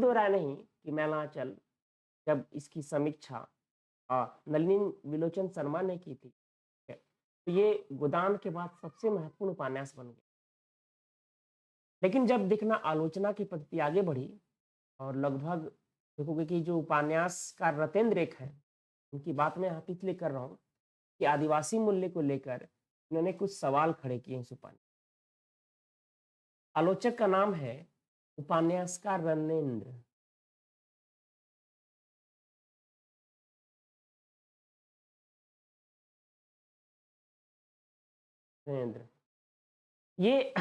दो राय नहीं कि मैलांचल जब इसकी समीक्षा नलिनी विलोचन शर्मा ने की थी, ठीक है, तो ये गोदान के बाद सबसे महत्वपूर्ण उपन्यास बन गया। लेकिन जब देखना आलोचना की पद्धति आगे बढ़ी और लगभग देखोगे कि जो उपन्यासकार रतेंद्र एक हैं, उनकी बात मैं यहाँ पे इसलिए कर रहा हूँ कि आदिवासी मूल्य को लेकर इन्होंने कुछ सवाल खड़े किए इस उपन्यास। आलोचक का नाम है उपन्यासकार रनेंद्र। रनेंद्र ये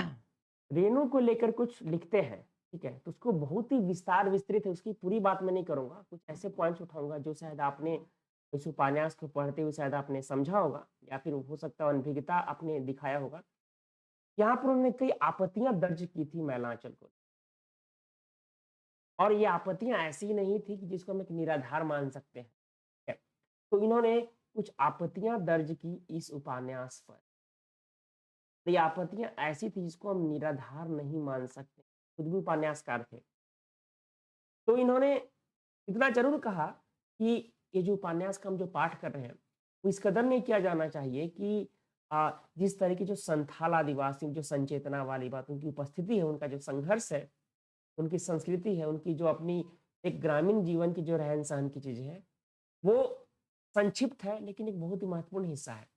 रेणु को लेकर कुछ लिखते हैं, ठीक है, तो उसको बहुत ही विस्तार विस्तृत है, उसकी पूरी बात मैं नहीं करूंगा, कुछ ऐसे पॉइंट्स उठाऊंगा जो शायद आपने इस उपन्यास को पढ़ते हुए शायद आपने समझा होगा या फिर हो सकता है अनभिज्ञता आपने दिखाया होगा। यहाँ पर उन्होंने कई आपत्तियां दर्ज की थी मैलांचल को, और ये आपत्तियां ऐसी नहीं थी कि जिसको हम एक निराधार मान सकते हैं, ठीक है? तो इन्होंने कुछ आपत्तियां दर्ज की इस उपन्यास पर। ये आपत्तियां ऐसी थी जिसको हम निराधार नहीं मान सकते, खुद भी उपन्यासकार थे। तो इन्होंने इतना जरूर कहा कि ये जो उपन्यास का हम जो पाठ कर रहे हैं वो इस कदर नहीं किया जाना चाहिए कि जिस तरह की जो संथाल आदिवासी जो संचेतना वाली बात, उनकी उपस्थिति है, उनका जो संघर्ष है, उनकी संस्कृति है, उनकी जो अपनी एक ग्रामीण जीवन की जो रहन सहन की चीजें हैं, वो संक्षिप्त है लेकिन एक बहुत ही महत्वपूर्ण हिस्सा है।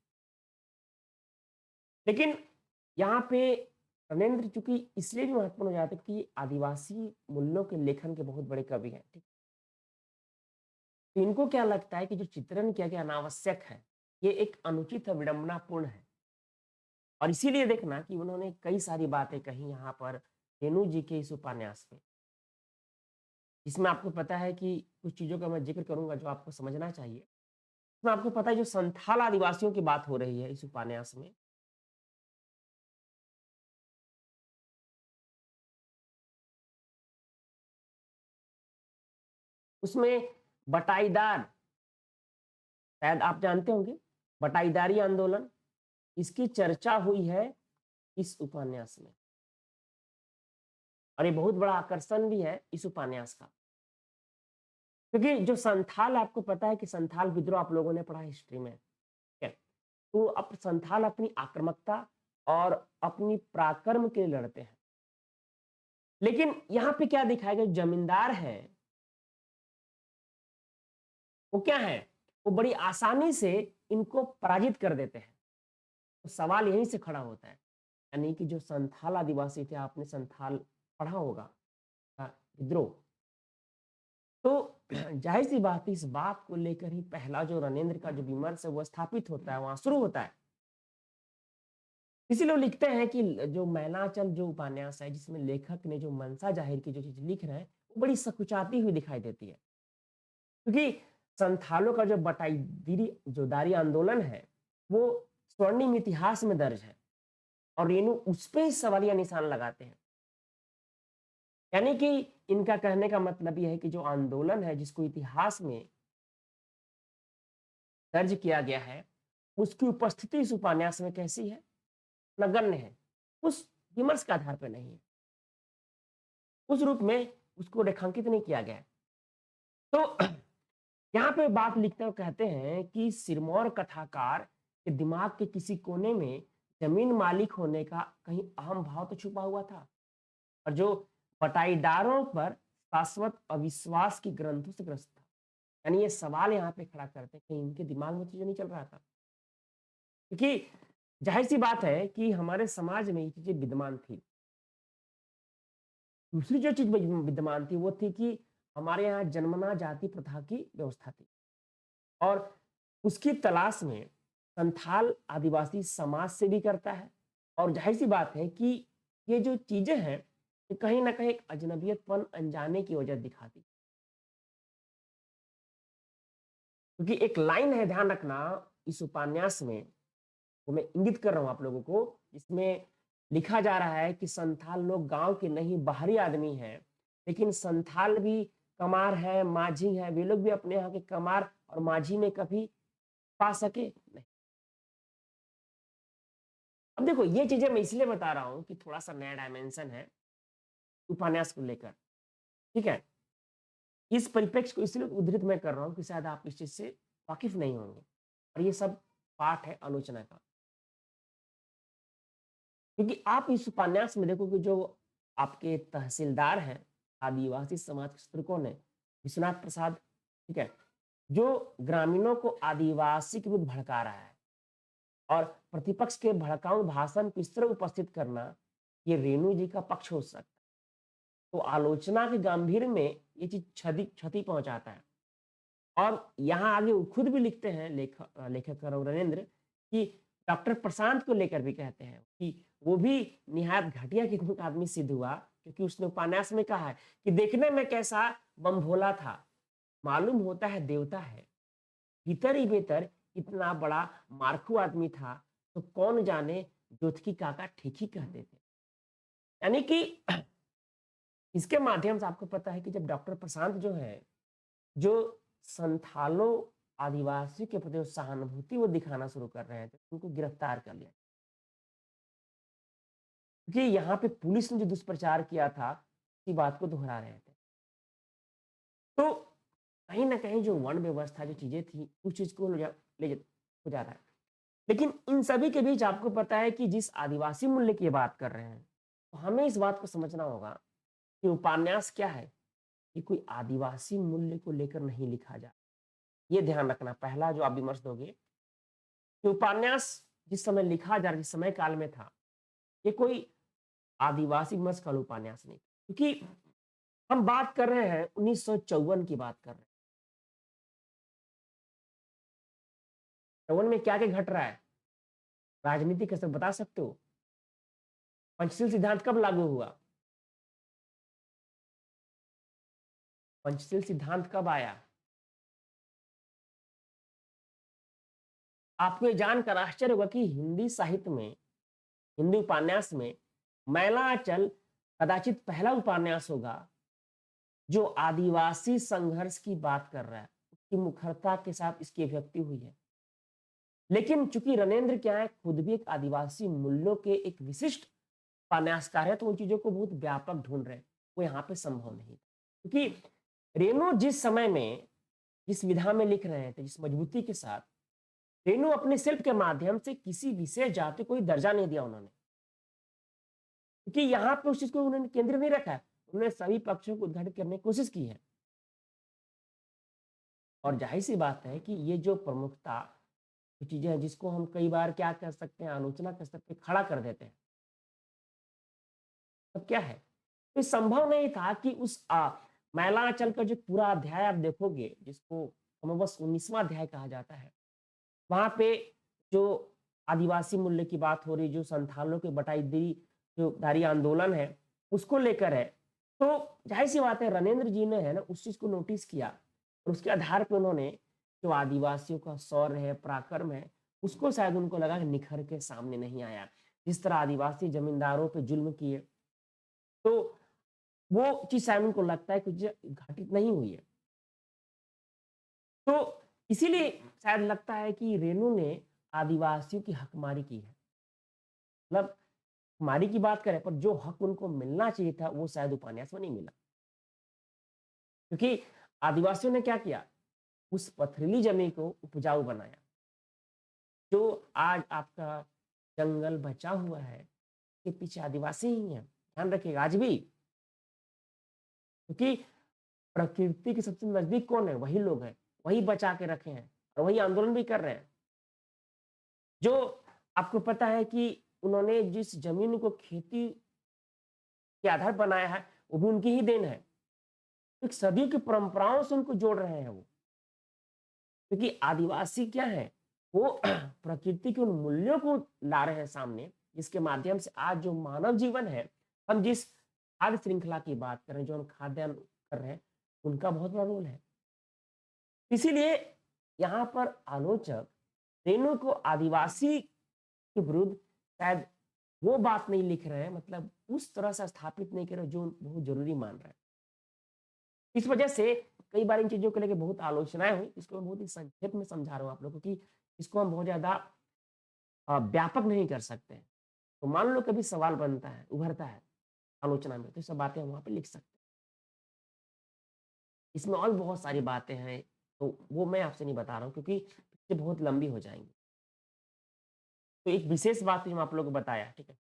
लेकिन यहाँ पे नरेंद्र चूंकि इसलिए भी महत्वपूर्ण हो जाते हैं कि आदिवासी मूल्यों के लेखन के बहुत बड़े कवि हैं, ठीक। तो इनको क्या लगता है कि जो चित्रण किया गया अनावश्यक है, ये एक अनुचित है, विडंबनापूर्ण है। और इसीलिए देखना कि उन्होंने कई सारी बातें कही यहाँ पर रेणु जी के इस उपन्यास में, जिसमें आपको पता है कि कुछ चीजों का मैं जिक्र करूंगा जो आपको समझना चाहिए। इसमें आपको पता है जो संथाल आदिवासियों की बात हो रही है इस उपन्यास में, उसमें बटाईदार, शायद आप जानते होंगे, बटाईदारी आंदोलन, इसकी चर्चा हुई है इस उपन्यास में। और ये बहुत बड़ा आकर्षण भी है इस उपन्यास का, क्योंकि जो संथाल, आपको पता है कि संथाल विद्रोह आप लोगों ने पढ़ा हिस्ट्री में, ठीक है? तो अब संथाल अपनी आक्रामकता और अपनी पराक्रम के लिए लड़ते हैं। लेकिन यहाँ पे क्या दिखाया गया, जमींदार है, वो क्या है, वो बड़ी आसानी से इनको पराजित कर देते हैं। तो सवाल यहीं से खड़ा होता है, यानी कि जो संथाल आदिवासी थे, आपने संथाल पढ़ा होगा, विद्रोह, तो जाहिर सी बात है, इस बात को लेकर ही पहला जो रणेंद्र का जो विमर्श है वो स्थापित होता है, वहां शुरू होता है। इसीलिए वो लिखते हैं कि जो मैलांचल जो उपन्यास है, जिसमें लेखक ने जो मंशा जाहिर की, जो चीज लिख रहे हैं, वो बड़ी सकुचाती हुई दिखाई देती है। क्योंकि संथालों का जो बटाईदारी जो दारी आंदोलन है, वो स्वर्णिम इतिहास में दर्ज है, और रेणु उस पे ही सवालिया निशान लगाते हैं। यानी कि इनका कहने का मतलब यह है कि जो आंदोलन है, जिसको इतिहास में दर्ज किया गया है, उसकी उपस्थिति इस उपन्यास में कैसी है, नगण्य है, उस विमर्श के आधार पर नहीं है, उस रूप में उसको रेखांकित नहीं किया गया है। तो यहाँ पे बात लिखते हुए कहते हैं कि सिरमौर कथाकार के दिमाग के किसी कोने में जमीन मालिक होने का कहीं अहम भाव तो छुपा हुआ था, और जो बटाईदारों पर शाश्वत अविश्वास की ग्रंथों से ग्रस्त था। यानी ये सवाल यहाँ पे खड़ा करते हैं कि इनके दिमाग में चीजें नहीं चल रहा था, क्योंकि जाहिर सी बात है कि हमारे समाज में ये चीजें विद्यमान थी। दूसरी जो चीज विद्यमान थी वो थी कि हमारे यहाँ जन्मना जाति प्रथा की व्यवस्था थी, और उसकी तलाश में संथाल आदिवासी समाज से भी करता है। और जाहिर सी बात है कि ये जो चीजें हैं, ये कहीं ना कहीं एक अजनबियतपन, अनजाने की वजह दिखाती। क्योंकि एक लाइन है, ध्यान रखना, इस उपन्यास में, वो मैं इंगित कर रहा हूं आप लोगों को, इसमें लिखा जा रहा है कि संथाल लोग गांव के नहीं बाहरी आदमी हैं, लेकिन संथाल भी कमार है, माझी है, वे लोग भी अपने यहाँ के कमार और माझी में कभी पा सके नहीं। अब देखो, ये चीजें मैं इसलिए बता रहा हूं कि थोड़ा सा नया डायमेंशन है उपन्यास को लेकर, ठीक है? इस परिप्रेक्ष्य को इसलिए उद्धृत मैं कर रहा हूँ कि शायद आप इस चीज़ से वाकिफ़ नहीं होंगे और ये सब पाठ है आलोचना का। क्योंकि आप इस उपन्यास में देखोगे जो आपके तहसीलदार हैं, आदिवासी समाज के शत्रुघ्न ने, विश्वनाथ प्रसाद, ठीक है? जो ग्रामीणों को आदिवासी के विरुद्ध भड़का रहा है और प्रतिपक्ष के भड़काऊ भाषण को इस तरह उपस्थित करना, ये रेणु जी का पक्ष हो सकता है। तो आलोचना के गंभीर में ये चीज़ क्षति क्षति पहुँचाता है। और यहाँ आगे वो खुद भी लिखते हैं लेखक रविन्द्र कि डॉक्टर प्रशांत को लेकर भी कहते हैं कि वो भी निहायत घटिया किस्म का आदमी सिद्ध हुआ क्योंकि उसने उपन्यास में कहा है कि देखने में कैसा बम भोला था, मालूम होता है देवता है। भीतर ही भीतर इतना बड़ा मारखू आदमी था, तो कौन जाने जोतकी काका ठीक ही कहते थे। यानी कि इसके माध्यम से आपको पता है कि जब डॉक्टर प्रशांत जो है, जो संथालों आदिवासी के प्रति सहानुभूति वो दिखाना शुरू कर रहे हैं, तो उनको गिरफ्तार कर लिया। क्योंकि यहाँ पे पुलिस ने जो दुष्प्रचार किया था, इसी बात को दोहरा रहे थे। तो कहीं न कहीं जो वर्ण व्यवस्था जो चीज़ें थी, उस चीज़ को हो जा रहा है। लेकिन इन सभी के बीच आपको पता है कि जिस आदिवासी मूल्य की बात कर रहे हैं, तो हमें इस बात को समझना होगा कि उपन्यास क्या है? ये कोई आदिवासी मूल्य को लेकर नहीं लिखा जा, ये ध्यान रखना पहला जो आप विमर्श दोगे, कि उपन्यास जिस समय लिखा जा रहा जिस समय काल में था, ये कोई आदिवासी विमर्श का उपन्यास नहीं। क्योंकि हम बात कर रहे हैं 1954 की बात कर रहे हैं। 54 में क्या-क्या घट रहा है? राजनीति कैसे बता सकते हो? पंचशील सिद्धांत कब लागू हुआ? पंचशील सिद्धांत कब आया? आपको ये जानकर आश्चर्य होगा कि हिंदी साहित्य में, हिंदी उपन्यास में मैलांचल कदाचित पहला उपन्यास होगा जो आदिवासी संघर्ष की बात कर रहा है। उसकी मुखरता के साथ इसकी अभिव्यक्ति हुई है। लेकिन चूंकि रणेंद्र क्या है, खुद भी एक आदिवासी मूल्यों के एक विशिष्ट उपन्यासकार है, तो उन चीजों को बहुत व्यापक ढूंढ रहे हैं। वो यहाँ पे संभव नहीं, क्योंकि रेणु जिस समय में, जिस विधा में लिख रहे थे, जिस मजबूती के साथ, रेणु अपने शिल्प के माध्यम से किसी विशेष जाति को कोई दर्जा नहीं दिया उन्होंने, क्योंकि यहाँ पे उस चीज को उन्होंने केंद्र नहीं रखा है। उन्होंने सभी पक्षों को उद्घाटित करने की कोशिश की है। और जाहिर सी बात है कि ये जो प्रमुखता जो चीजें हैं, जिसको हम कई बार क्या कर सकते हैं, आलोचना कर सकते हैं, खड़ा कर देते हैं। अब क्या है, तो संभव नहीं था कि उस मैलांचल का जो पूरा अध्याय आप देखोगे, जिसको बस 19वां अध्याय कहा जाता है, वहां पे जो आदिवासी मूल्य की बात हो रही, जो संथालों के बटाईदारी जो दारी आंदोलन है, उसको लेकर है। तो जाहिर सी बात है, रणेंद्र जी ने है ना उस चीज को नोटिस किया और उसके आधार पे उन्होंने जो आदिवासियों का शौर्य है, पराक्रम है, उसको शायद उनको लगा कि निखर के सामने नहीं आया। जिस तरह आदिवासी जमींदारों पे जुल्म किए, तो वो चीज शायद उनको लगता है कि घटित नहीं हुई है। तो इसीलिए शायद लगता है कि रेणु ने आदिवासियों की हकमारी की है। मतलब हकमारी की बात करें, पर जो हक उनको मिलना चाहिए था, वो शायद उपन्यास में नहीं मिला। क्योंकि आदिवासियों ने क्या किया? उस पथरीली जमीन को उपजाऊ बनाया। जो आज आपका जंगल बचा हुआ है, के पीछे आदिवासी ही हैं। ध्यान रखिएगा आज भी, क्योंकि प्रकृति के सबसे नजदीक कौन है? वही लोग हैं, वही बचा के रखे हैं और वही आंदोलन भी कर रहे हैं। जो आपको पता है कि उन्होंने जिस जमीन को खेती के आधार बनाया है, वो भी उनकी ही देन है। एक सदियों की परंपराओं से उनको जोड़ रहे हैं वो। क्योंकि आदिवासी क्या है, वो प्रकृति के उन मूल्यों को ला रहे हैं सामने, जिसके माध्यम से आज जो मानव जीवन है, हम जिस खाद्य श्रृंखला की बात कर रहे हैं, जो हम खाद्यान्न कर रहे हैं, उनका बहुत बड़ा रोल है। इसीलिए यहाँ पर आलोचक रेणु को आदिवासी के विरुद्ध शायद वो बात नहीं लिख रहे हैं, मतलब उस तरह से स्थापित नहीं कर रहे जो बहुत जरूरी मान रहे हैं। इस वजह से कई बार इन चीजों को लेकर बहुत आलोचनाएं हुई। इसको मैं बहुत ही संक्षेप में समझा रहा हूँ आप लोगों को, कि इसको हम बहुत ज्यादा व्यापक नहीं कर सकते हैं। तो मान लो कभी सवाल बनता है, उभरता है आलोचना में, तो ये सब बातें हम वहां पे लिख सकते हैं। इसमें और बहुत सारी बातें हैं, तो वो मैं आपसे नहीं बता रहा हूँ क्योंकि ये बहुत लंबी हो जाएँगी। तो एक विशेष बात जो मैं आप लोगों को बताया, ठीक है?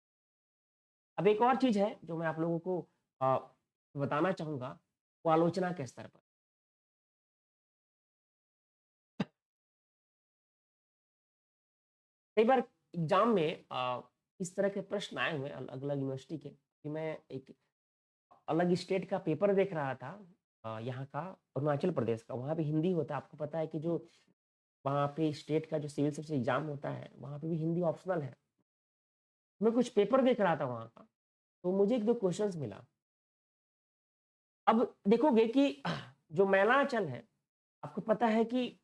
अब एक और चीज़ है जो मैं आप लोगों को अ, बताना चाहूँगा, वो आलोचना के स्तर पर। कई बार एग्ज़ाम में इस तरह के प्रश्न आए हुए हैं अलग-अलग यूनिवर्सिटी के कि मैं एक अलग स्टेट का पेपर देख रहा था यहाँ का अरुणाचल प्रदेश का, वहाँ पे हिंदी होता है। आपको पता है कि जो वहाँ पे स्टेट का जो सिविल सर्विस एग्ज़ाम होता है, वहाँ पे भी हिंदी ऑप्शनल है। मैं कुछ पेपर देख रहा था वहाँ का, तो मुझे 1-2 क्वेश्चन्स मिला। अब देखोगे कि जो मैलांचल है, आपको पता है कि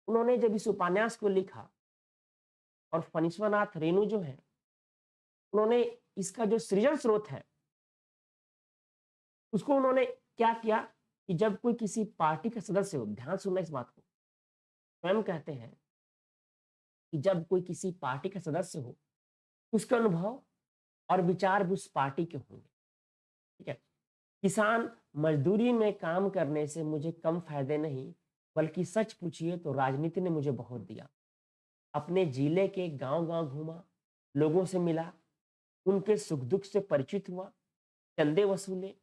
उन्होंने जब इस उपन्यास को लिखा और फणीश्वरनाथ रेणु जो हैं, उन्होंने इसका जो सृजन स्रोत है, उसको उन्होंने क्या किया कि जब कोई किसी पार्टी का सदस्य हो, ध्यान से सुनना इस बात को, स्वयं कहते हैं कि जब कोई किसी पार्टी का सदस्य हो, उसका अनुभव और विचार भी उस पार्टी के होंगे, ठीक है? किसान मजदूरी में काम करने से मुझे कम फायदे नहीं, बल्कि सच पूछिए तो राजनीति ने मुझे बहुत दिया। अपने जिले के गांव-गांव घूमा, लोगों से मिला, उनके सुख-दुख से परिचित हुआ, चंदे वसूले।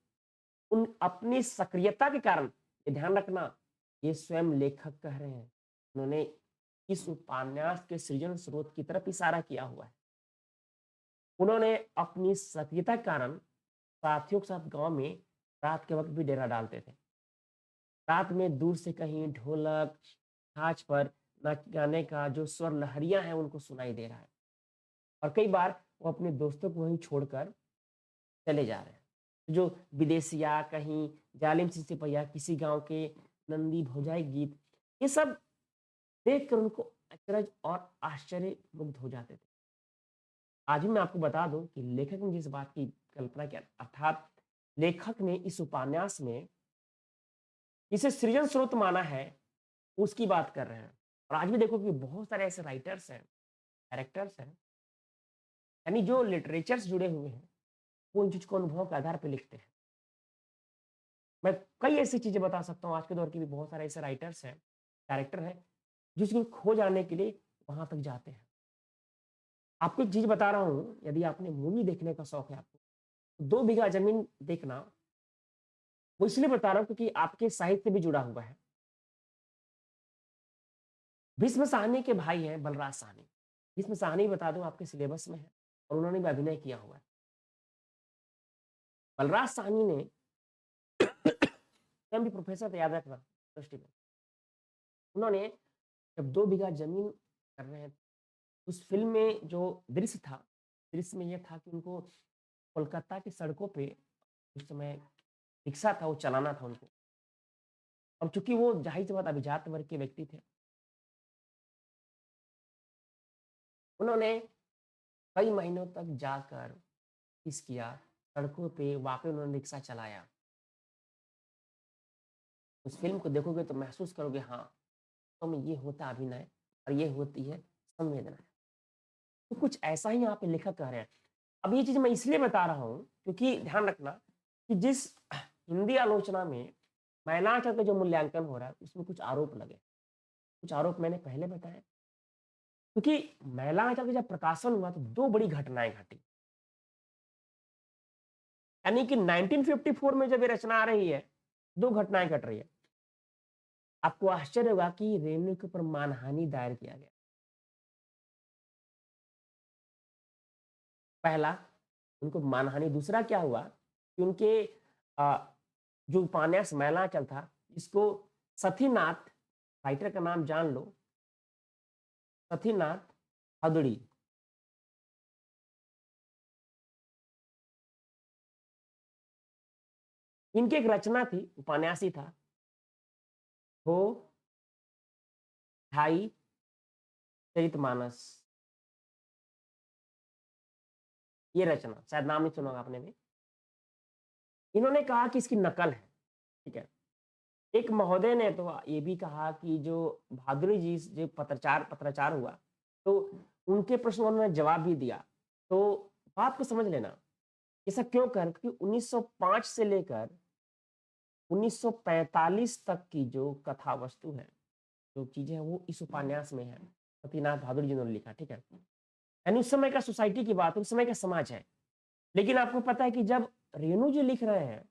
उन अपनी सक्रियता के कारण, ये ध्यान रखना, ये स्वयं लेखक कह रहे हैं। उन्होंने इस उपन्यास के सृजन स्रोत की तरफ इशारा किया हुआ है। उन्होंने अपनी सक्रियता के कारण साथियों के साथ गाँव में रात के वक़्त भी डेरा डालते थे। रात में दूर से कहीं ढोलक, छाछ पर गाने का जो स्वर लहरियाँ हैं उनको सुनाई दे रहा है और कई बार वो अपने दोस्तों को वहीं छोड़कर चले जा रहे हैं। जो विदेशिया, कहीं जालिम सिपहिया, किसी गाँव के नंदी भौजाई गीत, ये सब देखकर उनको अचरज और आश्चर्य मुग्ध हो जाते थे। आज भी मैं आपको बता दूँ कि लेखक ने जिस बात की कल्पना की अर्थात लेखक ने इस उपन्यास में इसे सृजन स्रोत माना है, उसकी बात कर रहे हैं। और आज भी देखो कि बहुत सारे ऐसे राइटर्स हैं, डायरेक्टर्स हैं, यानी जो लिटरेचर से जुड़े हुए हैं, वो उन चीज़ को अनुभव के आधार पे लिखते हैं। मैं कई ऐसी चीज़ें बता सकता हूँ, आज के दौर के भी बहुत सारे ऐसे राइटर्स हैं, डायरेक्टर हैं, जिसकी खो जाने के लिए वहाँ तक जाते हैं। आपको एक चीज़ बता रहा हूँ, यदि आपने मूवी देखने का शौक है आपको, 2 बीघा ज़मीन देखना, वो इसलिए बता रहा हूँ क्योंकि आपके साहित्य से भी जुड़ा हुआ है। भीष्म साहनी के भाई हैं बलराज साहनी। भीष्म साहनी बता दूँ आपके सिलेबस में है और उन्होंने भी अभिनय किया हुआ है। बलराज साहनी ने स्वयं भी प्रोफ़ेसर थे याद रखना यूनिवर्सिटी में। उन्होंने जब 2 बीघा ज़मीन कर रहे हैं, उस फ़िल्म में जो दृश्य था, दृश्य में ये था कि उनको कोलकाता की सड़कों पे उस समय रिक्शा था, वो चलाना था उनको और चूँकि वो ज़ाहिर-सी बात अभिजात वर्ग के व्यक्ति थे, उन्होंने कई महीनों तक जाकर इस किया, सड़कों पे वाक़ई उन्होंने रिक्शा चलाया। उस फ़िल्म को देखोगे तो महसूस करोगे हाँ, वास्तव में ये होता है अभिनय और ये होती है संवेदना। तो कुछ ऐसा ही यहाँ पे लेखक कह रहे हैं। अब ये चीज़ मैं इसलिए बता रहा हूँ क्योंकि ध्यान रखना कि जिस हिंदी आलोचना में महिलाचार का जो मूल्यांकन हो रहा है, उसमें कुछ आरोप लगे। कुछ आरोप मैंने पहले बताए क्योंकि महिलाचार का जब प्रकाशन हुआ तो 2 बड़ी घटनाएँ घटी। यानी कि 1954 में जब ये रचना आ रही है, 2 घटनाएँ घट रही है। आपको आश्चर्य होगा कि रेणु के ऊपर मानहानि दायर किया गया। पहला, उनको मानहानि, दूसरा क्या हुआ कि उनके जो उपन्यास मैलांचल था, इसको सथीनाथ, राइटर का नाम जान लो, सथीनाथ हदड़ी, इनकी एक रचना थी, उपन्यासी था, वो ढाई चरितमानस, ये रचना, शायद नाम नहीं सुना होगा आपने भी। इन्होंने कहा कि इसकी नकल है, ठीक है? एक महोदय ने तो ये भी कहा कि जो भादुरी जी जो पत्राचार पत्राचार हुआ, तो उनके प्रश्न का उन्होंने जवाब भी दिया। तो बात को समझ लेना, ऐसा क्यों कर क्योंकि 1905 से लेकर 1945 तक की जो कथा वस्तु है, जो चीज़ें हैं वो इस उपन्यास में है। सतीनाथ भादुड़ी जी ने लिखा, ठीक है? यानी उस समय का सोसाइटी की बात है, उस समय का समाज है। लेकिन आपको पता है कि जब रेणु जी लिख रहे हैं,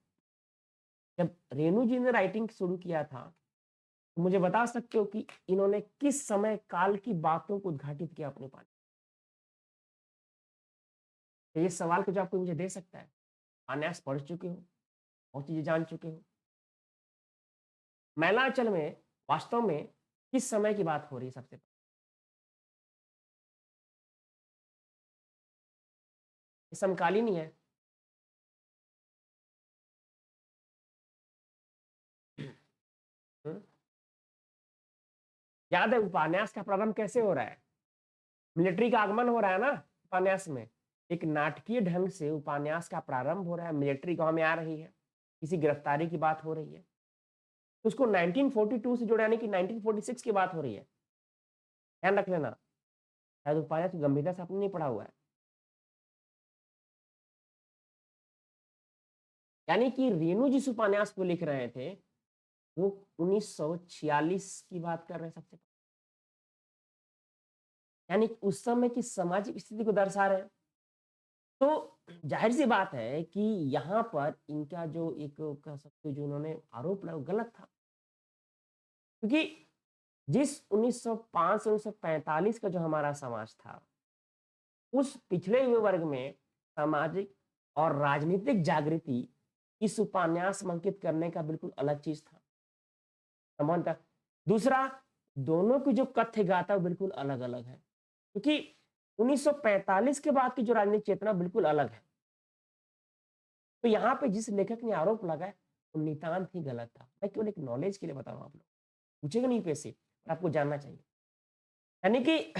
जब रेणु जी ने राइटिंग शुरू किया था, तो मुझे बता सकते हो कि इन्होंने किस समय काल की बातों को उद्घाटित किया अपने पास? ये सवाल का जवाब कोई मुझे दे सकता है? उपन्यास पढ़ चुके हो, बहुत चीज़ें जान चुके हो। मैलांचल में वास्तव में किस समय की बात हो रही है सबसे पहले? ये समकालीन ही है। हुँ, याद है उपन्यास का प्रारंभ कैसे हो रहा है? मिलिट्री का आगमन हो रहा है ना उपन्यास में। एक नाटकीय ढंग से उपन्यास का प्रारंभ हो रहा है, मिलिट्री गाँव में आ रही है, किसी गिरफ्तारी की बात हो रही है। तो उसको 1942 से जोड़ा यानी कि 1946 की बात हो रही है। ध्यान रख लेना, शायद उपन्यास को गंभीरता से आपने नहीं पढ़ा हुआ है। यानी कि रेणु जिस उपन्यास को लिख रहे थे, वो 1946 की बात कर रहे हैं सबसे पहले। यानी कि उस समय की सामाजिक स्थिति को दर्शा रहे हैं। तो ज़ाहिर-सी बात है कि यहाँ पर इनका जो एक कह सकते हो जो उन्होंने आरोप लगाया वो गलत था। क्योंकि जिस 1905 से 1945 का जो हमारा समाज था, उस पिछड़े हुए वर्ग में सामाजिक और राजनीतिक जागृति इस उपन्यास में अंकित करने का बिल्कुल अलग चीज़ था, समानता। दूसरा, दोनों की जो कथ्य गाथा वो बिल्कुल अलग-अलग है, क्योंकि 1945 के बाद की जो राजनीतिक चेतना बिल्कुल अलग है। तो यहाँ पे जिस लेखक ने आरोप लगाया, वो नितांत ही गलत था। मैं केवल एक नॉलेज के लिए बता रहा हूँ आप लोग पूछेगा नहीं पैसे, पर आपको जानना चाहिए। यानी कि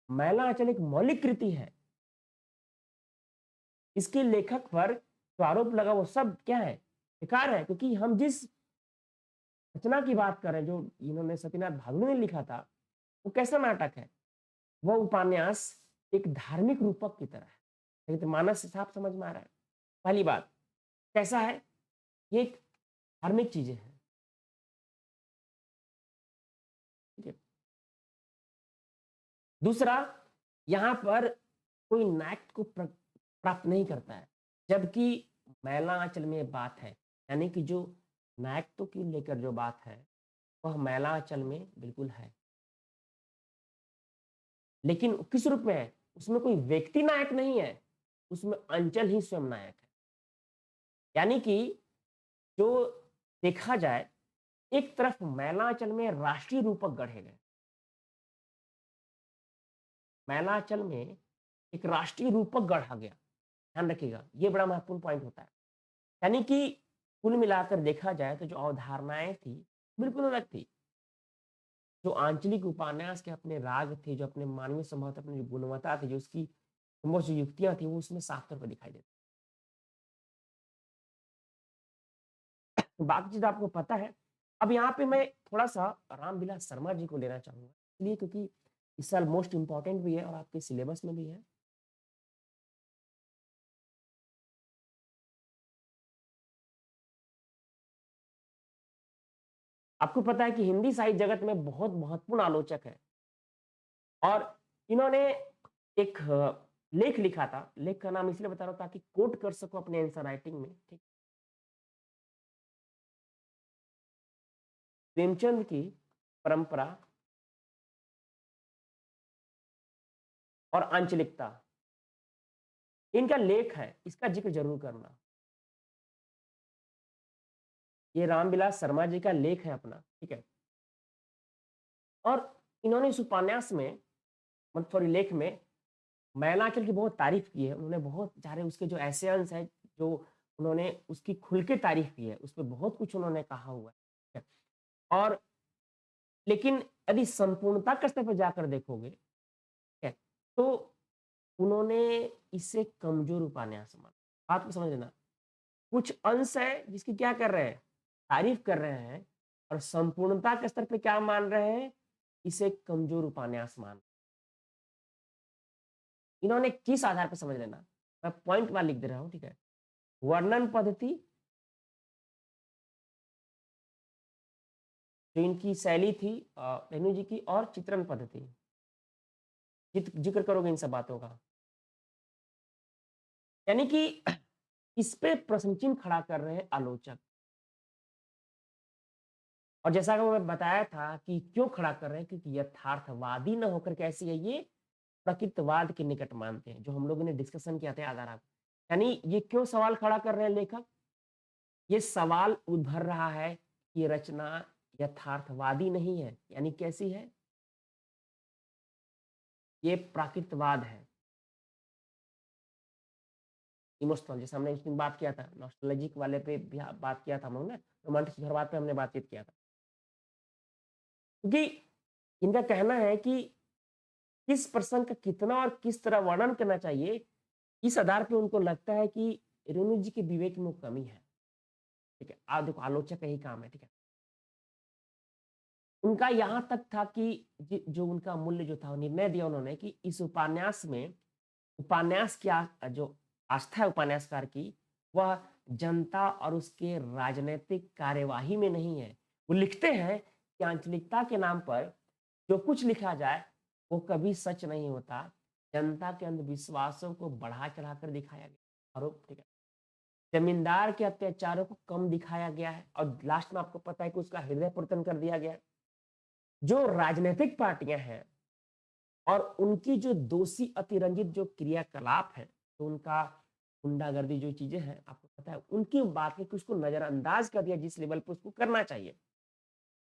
मैला आंचल एक मौलिक कृति है। इसके लेखक पर जो आरोप लगा वो सब क्या है? बेकार है क्योंकि हम जिस रचना की बात कर रहे हैं, जो इन्होंने सत्यनाथ भादुड़ी ने लिखा था, वो कैसा नाटक है? वह उपन्यास एक धार्मिक रूपक की तरह है। रामचरितमानस से साफ समझ में आ रहा है। पहली बात, कैसा है? ये एक धार्मिक चीज़ें हैं, ठीक है? दूसरा, यहाँ पर कोई नायक को प्राप्त नहीं करता है, जबकि मैला आंचल में बात है, यानी कि जो नायकत्व की लेकर जो बात है, वह मैला आंचल में बिल्कुल है। लेकिन किस रूप में है? उसमें कोई व्यक्ति नायक नहीं है, उसमें अंचल ही स्वयं नायक है। यानी कि जो देखा जाए, एक तरफ मैलांचल में राष्ट्रीय रूपक गढ़े गए। मैलांचल में एक राष्ट्रीय रूपक गढ़ा गया। ध्यान रखिएगा, ये बड़ा महत्वपूर्ण पॉइंट होता है। यानी कि कुल मिलाकर देखा जाए तो जो अवधारणाएँ थी, बिल्कुल अलग थी। जो आंचलिक उपन्यास के अपने राग थे, जो अपने मानवीय स्वभाव थे, अपनी जो गुणवत्ता थी, जो उसकी वो जो युक्तियाँ थी, वो उसमें साफ तौर पे दिखाई देती। तो बाकी चीज़ आपको पता है। अब यहाँ पे मैं थोड़ा-सा रामविलास शर्मा जी को लेना चाहूँगा, इसलिए क्योंकि इस साल मोस्ट इम्पोर्टेंट भी है और आपके सिलेबस में भी है। आपको पता है कि हिंदी साहित्य जगत में बहुत महत्वपूर्ण आलोचक है और इन्होंने एक लेख लिखा था, लेख का नाम इसलिए बता रहा हूँ ताकि कोट कर सकूँ अपने आंसर राइटिंग में, ठीक। प्रेमचंद की परंपरा और आंचलिकता, इनका लेख है, इसका ज़िक्र ज़रूर करना। ये रामविलास शर्मा जी का लेख है अपना, ठीक है? और इन्होंने इस उपन्यास में मतलब सॉरी लेख में मैलांचल की बहुत तारीफ़ की है। उन्होंने बहुत सारे उसके जो एसेंस हैं, जो उन्होंने उसकी खुल के तारीफ़ की है, उसपे बहुत कुछ उन्होंने कहा हुआ है। और लेकिन यदि संपूर्णता के स्तर पे जाकर देखोगे, ठीक है? तो उन्होंने इसे कमज़ोर उपन्यास माना। बात को समझ लेना। कुछ अंश है जिसकी क्या कर रहे हैं? तारीफ़ कर रहे हैं और संपूर्णता के स्तर पे क्या मान रहे हैं? इसे कमज़ोर उपन्यास मान। इन्होंने किस आधार पे समझ लेना, मैं पॉइंट वाइज़ लिख दे रहा हूँ, ठीक है? वर्णन पद्धति जो इनकी शैली थी रेणु जी की और चित्रण पद्धति। ज़िक्र करोगे इन सब बातों का। यानी कि इस पे प्रश्न चिन्ह खड़ा कर रहे हैं आलोचक। और जैसा कि मैं बताया था कि क्यों खड़ा कर रहे हैं, क्योंकि यथार्थवादी ना होकर कैसी है ये, प्रकृतवाद के निकट मानते हैं, जो हम लोगों ने डिस्कशन किया था, याद आ रहा आपको? यानी ये क्यों सवाल खड़ा कर रहे हैं लेखक? ये सवाल उभर रहा है कि ये रचना यथार्थवादी नहीं है, यानी कैसी है? ये प्राकृतवाद है। इमोशनल, जैसे हमने उस दिन बात किया था, नॉस्टैल्जिक वाले पे भी बात किया था हम लोग ने, रोमांटिक उग्रवाद पे हमने बातचीत किया था। क्योंकि इनका कहना है कि किस प्रसंग का कितना और किस तरह वर्णन करना चाहिए, इस आधार पे उनको लगता है कि रेणु जी के विवेक में वो कमी है। ठीक है, आप देखो आलोचक का यही काम है, ठीक है। उनका यहाँ तक था कि जो उनका मूल्य जो था, वो निर्णय दिया उन्होंने कि इस उपन्यास में, उपन्यास की जो आस्था है उपन्यासकार की, वह जनता और उसके राजनीतिक कार्यवाही में नहीं है। वो लिखते हैं कि आंचलिकता के नाम पर जो कुछ लिखा जाए, वो कभी सच नहीं होता। जनता के अंधविश्वासों को बढ़ा-चढ़ा कर दिखाया गया, आरोप, ठीक है। जमींदार के अत्याचारों को कम दिखाया गया है और लास्ट में आपको पता है कि उसका हृदय परिवर्तन कर दिया गया है। जो राजनीतिक पार्टियां हैं और उनकी जो दोषी अतिरंजित जो क्रियाकलाप है, तो उनका गुंडागर्दी जो चीजें हैं, आपको पता है, उनकी बात है कि उसको नजरअंदाज कर दिया जिस लेवल पे उसको करना चाहिए।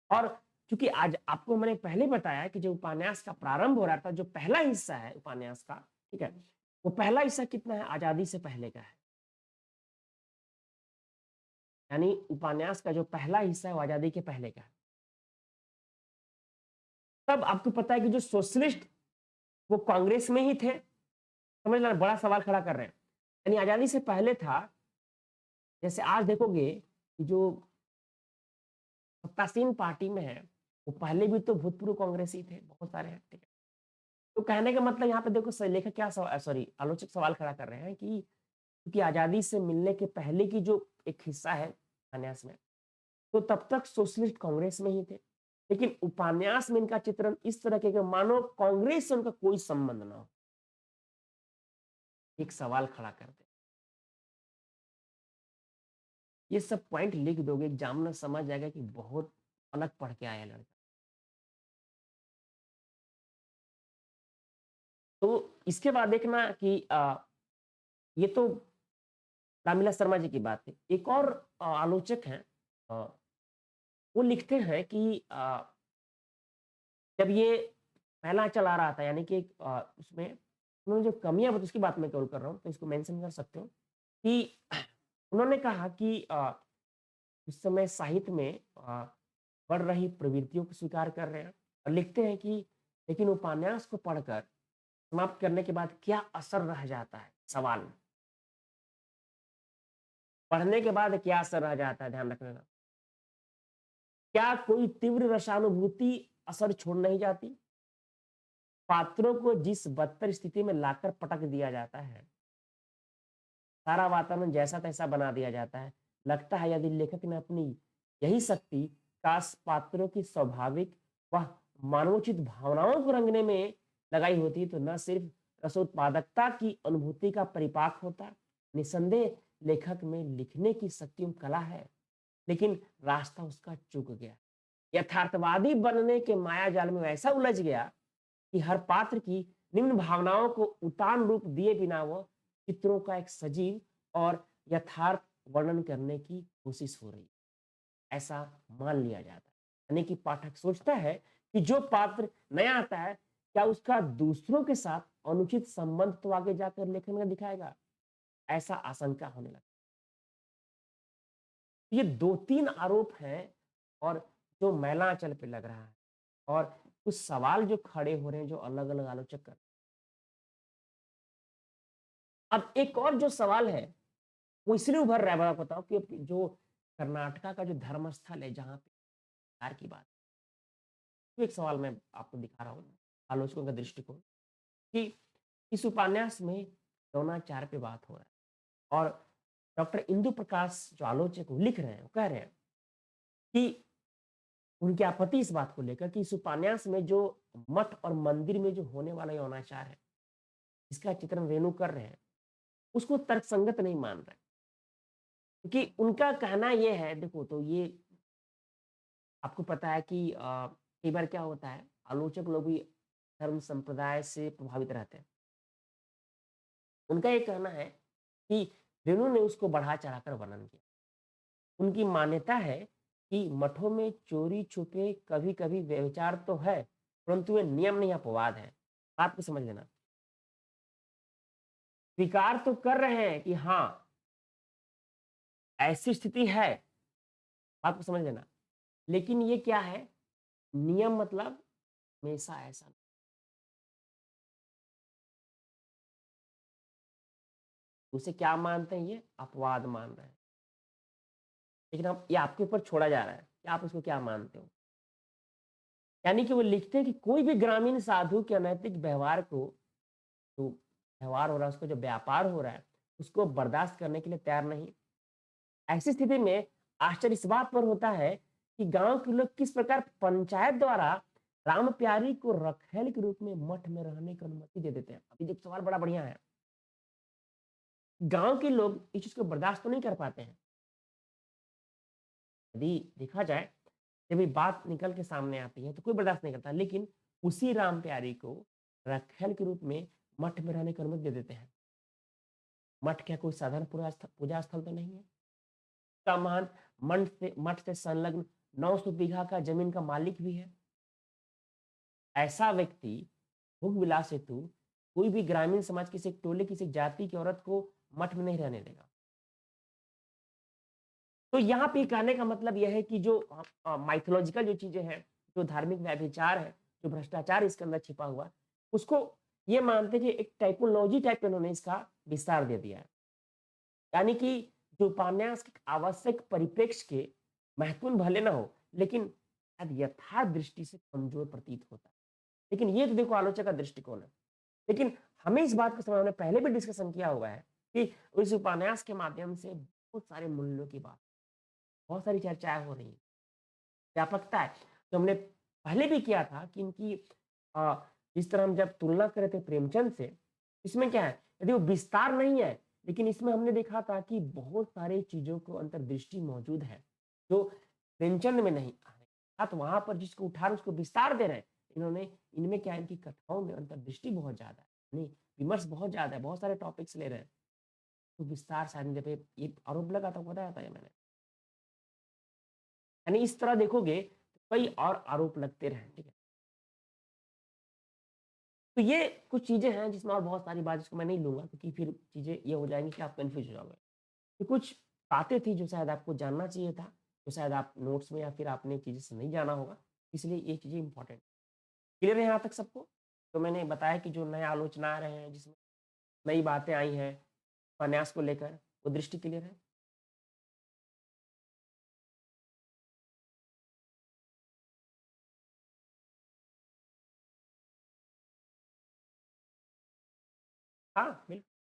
और क्योंकि आज आपको मैंने पहले बताया कि जो उपन्यास का प्रारंभ हो रहा था, जो पहला हिस्सा है उपन्यास का, ठीक है, वो पहला हिस्सा कितना है, आजादी से पहले का है। यानी उपन्यास का जो पहला हिस्सा है वो आजादी के पहले का है। तब आपको पता है कि जो सोशलिस्ट, वो कांग्रेस में ही थे। समझ लो, बड़ा सवाल खड़ा कर रहे हैं। यानी आजादी से पहले था। जैसे आज देखोगे कि जो सत्तासीन पार्टी में है, वो पहले भी तो भूतपूर्व कांग्रेसी थे, बहुत सारे हैं, ठीक है। तो कहने का मतलब यहाँ पे देखो लेखक क्या सवाल, सॉरी आलोचक सवाल खड़ा कर रहे हैं कि क्योंकि आजादी से मिलने के पहले की जो एक हिस्सा है उपन्यास में, तो तब तक सोशलिस्ट कांग्रेस में ही थे। लेकिन उपन्यास में इनका चित्रण इस तरह के कि मानो कांग्रेस से उनका कोई संबंध ना हो। एक सवाल खड़ा करते, ये सब पॉइंट लिख दोगे, एग्जामिनर समझ जाएगा कि बहुत अलग पढ़ के आया लड़का। तो इसके बाद देखना कि ये तो रामविलास शर्मा जी की बात है। एक और आलोचक हैं, अ, वो लिखते हैं कि जब ये पहला चला रहा था, यानी कि उसमें उन्होंने जो कमियां बताई, उसकी बात मैं केवल कर रहा हूँ, तो इसको मेंशन कर सकते हो कि उन्होंने कहा कि उस समय साहित्य में बढ़ रही प्रवृत्तियों को स्वीकार कर रहे हैं और लिखते हैं कि लेकिन उपन्यास को पढ़कर समाप्त करने के बाद क्या असर रह जाता है, सवाल पढ़ने के बाद क्या असर रह जाता है, ध्यान रखना। क्या कोई तीव्र रसानुभूति असर छोड़ नहीं जाती? पात्रों को जिस बदतर स्थिति में लाकर पटक दिया जाता है, सारा वातावरण जैसा तैसा बना दिया जाता है। लगता है यदि लेखक ने अपनी यही शक्ति काश पात्रों की स्वाभाविक व मानवोचित भावनाओं को रंगने में लगाई होती, तो न सिर्फ रसोत्पादकता की अनुभूति का परिपाक होता, निसंदेह लेखक में लिखने की शक्ति एवं कला है, लेकिन रास्ता उसका चूक गया। यथार्थवादी बनने के माया जाल में ऐसा उलझ गया कि हर पात्र की निम्न भावनाओं को उतान रूप दिए बिना वह चित्रों का एक सजीव और यथार्थ वर्णन करने की कोशिश हो रही है, ऐसा मान लिया जाता है। यानी कि पाठक सोचता है कि जो पात्र नया आता है, क्या उसका दूसरों के साथ अनुचित संबंध तो आगे जाकर लेखन में दिखाएगा, ऐसा आशंका होने लगता है। ये दो तीन आरोप हैं और जो मैलांचल पे लग रहा है और कुछ सवाल जो खड़े हो रहे हैं, जो अलग अलग आलोचक कर। अब एक और जो सवाल है, वो इसलिए उभर रहा है, मैं बताऊं कि जो कर्नाटका का जो धर्मस्थल है, जहाँ पे बिहार की बात, तो एक सवाल मैं आपको दिखा रहा हूँ, आलोचकों का दृष्टिकोण, कि इस उपन्यास में द्रोणाचार्य पे बात हो रहा है और डॉक्टर इंदु प्रकाश जो आलोचक वो लिख रहे हैं, वो कह रहे हैं कि उनकी आपत्ति इस बात को लेकर कि इस उपन्यास में जो मठ और मंदिर में जो होने वाला यौनाचार है, इसका चित्रण रेणु कर रहे हैं, उसको तर्कसंगत नहीं मान रहे। क्योंकि उनका कहना ये है, देखो तो ये आपको पता है कि कई बार क्या होता है, आलोचक लोग भी धर्म संप्रदाय से प्रभावित रहते हैं। उनका ये कहना है कि रेणु ने उसको बढ़ा-चढ़ा कर वर्णन किया। उनकी मान्यता है कि मठों में चोरी-छुपे कभी-कभी व्यभिचार तो है, परंतु ये नियम नहीं अपवाद है। बात को समझ लेना। स्वीकार तो कर रहे हैं कि हाँ, ऐसी स्थिति है, बात को समझ लेना। लेकिन ये क्या है, नियम मतलब हमेशा ऐसा नहीं। उसे क्या मानते हैं ये? अपवाद मान रहे हैं। लेकिन अब ये आपके ऊपर छोड़ा जा रहा है कि आप उसको क्या मानते हो। यानी कि वो लिखते हैं कि कोई भी ग्रामीण साधु के अनैतिक व्यवहार को, जो व्यवहार हो रहा है, उसका जो व्यापार हो रहा है, उसको बर्दाश्त करने के लिए तैयार नहीं। ऐसी स्थिति में आश्चर्य इस बात पर होता है कि गांव के लोग किस प्रकार पंचायत द्वारा राम प्यारी को रखेल के रूप में मठ में रहने की अनुमति दे देते हैं। अभी देखो सवाल बड़ा बढ़िया है। गांव के लोग इस चीज को बर्दाश्त तो नहीं कर पाते हैं। यदि देखा जाए, जब ये बात निकल के सामने आती है तो कोई बर्दाश्त नहीं करता, लेकिन उसी राम प्यारी को रखेल के रूप में मठ में रहने की अनुमति दे देते हैं। मठ क्या कोई साधारण पूजा स्थल तो नहीं है। का महान मठ से संलग्न 900 बीघा का जमीन का मालिक भी है। ऐसा व्यक्ति भोग विलास हेतु कोई भी ग्रामीण समाज किसी एक टोले किसी एक जाति की औरत को मठ में नहीं रहने देगा। तो यहाँ पे कहने का मतलब यह है कि जो माइथोलॉजिकल जो चीजें हैं, जो धार्मिक व्यभिचार है, जो भ्रष्टाचार इसके अंदर छिपा हुआ है, उसको ये मानते हैं कि एक टाइपोलॉजी टाइप में उन्होंने इसका विस्तार दे दिया है। यानी कि जो उपन्यास के आवश्यक परिप्रेक्ष्य के महत्वपूर्ण भले ना हो, लेकिन शायद यथार्थ दृष्टि से कमजोर प्रतीत होता है। लेकिन ये तो देखो आलोचक का दृष्टिकोण है। लेकिन हमें इस बात को समझ, हमने पहले भी डिस्कशन किया हुआ है कि इस उपन्यास के माध्यम से बहुत सारे मूल्यों की बात, बहुत सारी चर्चाएं हो रही हैं। व्यापकता है, तो हमने पहले भी किया था कि इनकी अ, जिस तरह हम जब तुलना कर रहे थे प्रेमचंद से, इसमें क्या है, यदि वो विस्तार नहीं है, लेकिन इसमें हमने देखा था कि बहुत सारी चीजों को अंतर्दृष्टि मौजूद है, जो प्रेमचंद में नहीं आ रही। हाँ, तो वहां पर जिसको उठा रहे उसको विस्तार दे रहे हैं। इन्होंने, इनमें क्या है, इनकी कथाओं में अंतर्दृष्टि बहुत ज्यादा है, नहीं विमर्श बहुत ज्यादा है, बहुत सारे टॉपिक्स ले रहे हैं, तो विस्तार साधने पे ये आरोप लगा था, बताया था ये मैंने। यानी इस तरह देखोगे तो कई और आरोप लगते रहे, ठीक है। तो ये कुछ चीजें हैं जिसमें और बहुत सारी बात, जिसको मैं नहीं लूंगा क्योंकि फिर चीजें ये हो जाएंगी कि आप कंफ्यूज हो जाओगे। तो कुछ बातें थी जो शायद आपको जानना चाहिए था, जो शायद आप नोट्स में या फिर आपने चीजें से नहीं जाना होगा, इसलिए ये चीजें इंपॉर्टेंट। क्लियर है यहाँ तक सबको? तो मैंने बताया कि जो नए आलोचना आ रहे हैं, जिसमें नई बातें आई हैं उपन्यास को लेकर, वो दृष्टि क्लियर है। हाँ बिल्कुल।